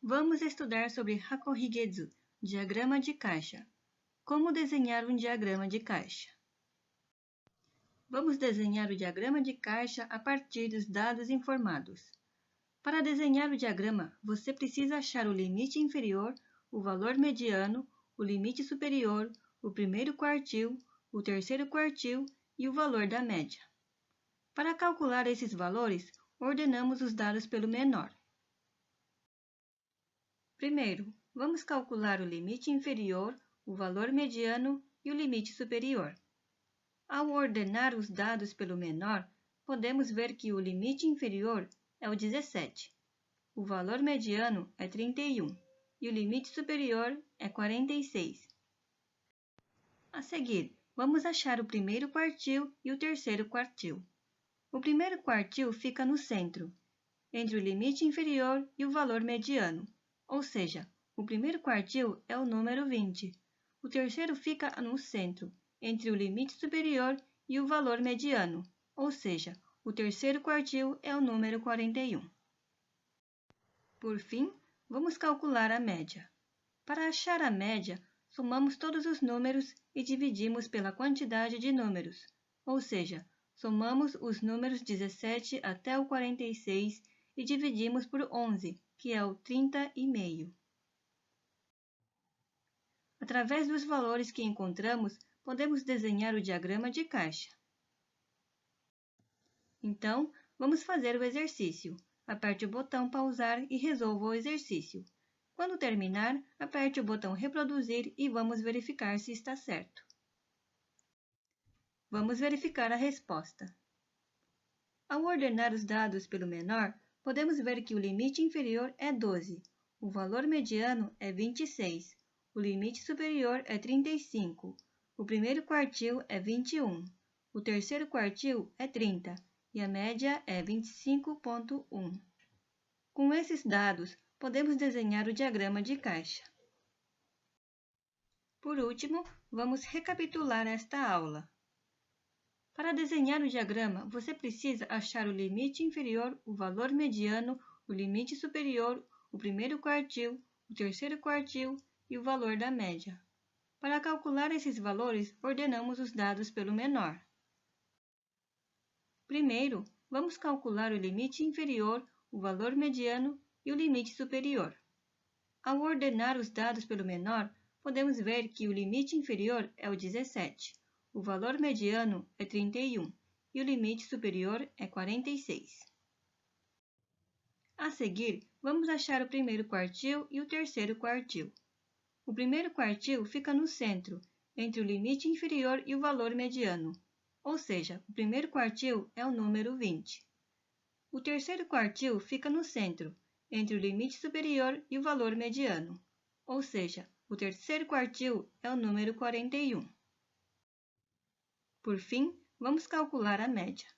Vamos estudar sobre Hakohigetsu, diagrama de caixa. Como desenhar um diagrama de caixa? Vamos desenhar o diagrama de caixa a partir dos dados informados. Para desenhar o diagrama, você precisa achar o limite inferior, o valor mediano, o limite superior, o primeiro quartil, o terceiro quartil e o valor da média. Para calcular esses valores, ordenamos os dados pelo menor. Primeiro, vamos calcular o limite inferior, o valor mediano e o limite superior. Ao ordenar os dados pelo menor, podemos ver que o limite inferior é o 17, o valor mediano é 31 e o limite superior é 46. A seguir, vamos achar o primeiro quartil e o terceiro quartil. O primeiro quartil fica no centro, entre o limite inferior e o valor mediano. Ou seja, o primeiro quartil é o número 20. O terceiro fica no centro, entre o limite superior e o valor mediano. Ou seja, o terceiro quartil é o número 41. Por fim, vamos calcular a média. Para achar a média, somamos todos os números e dividimos pela quantidade de números. Ou seja, somamos os números 17 até o 46 e dividimos por 11, que é o 30,5. Através dos valores que encontramos, podemos desenhar o diagrama de caixa. Então, vamos fazer o exercício. Aperte o botão pausar e resolva o exercício. Quando terminar, aperte o botão reproduzir e vamos verificar se está certo. Vamos verificar a resposta. Ao ordenar os dados pelo menor, podemos ver que o limite inferior é 12, o valor mediano é 26, o limite superior é 35, o primeiro quartil é 21, o terceiro quartil é 30 e a média é 25,1. Com esses dados, podemos desenhar o diagrama de caixa. Por último, vamos recapitular esta aula. Para desenhar o diagrama, você precisa achar o limite inferior, o valor mediano, o limite superior, o primeiro quartil, o terceiro quartil e o valor da média. Para calcular esses valores, ordenamos os dados pelo menor. Primeiro, vamos calcular o limite inferior, o valor mediano e o limite superior. Ao ordenar os dados pelo menor, podemos ver que o limite inferior é o 17. O valor mediano é 31 e o limite superior é 46. A seguir, vamos achar o primeiro quartil e o terceiro quartil. O primeiro quartil fica no centro, entre o limite inferior e o valor mediano, ou seja, o primeiro quartil é o número 20. O terceiro quartil fica no centro, entre o limite superior e o valor mediano, ou seja, o terceiro quartil é o número 41. Por fim, vamos calcular a média.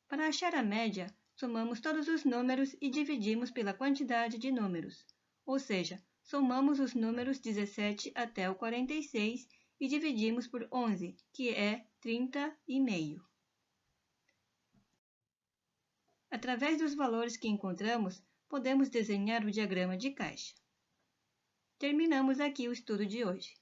Para achar a média, somamos todos os números e dividimos pela quantidade de números, ou seja, somamos os números 17 até o 46 e dividimos por 11, que é 30,5. Através dos valores que encontramos, podemos desenhar o diagrama de caixa. Terminamos aqui o estudo de hoje.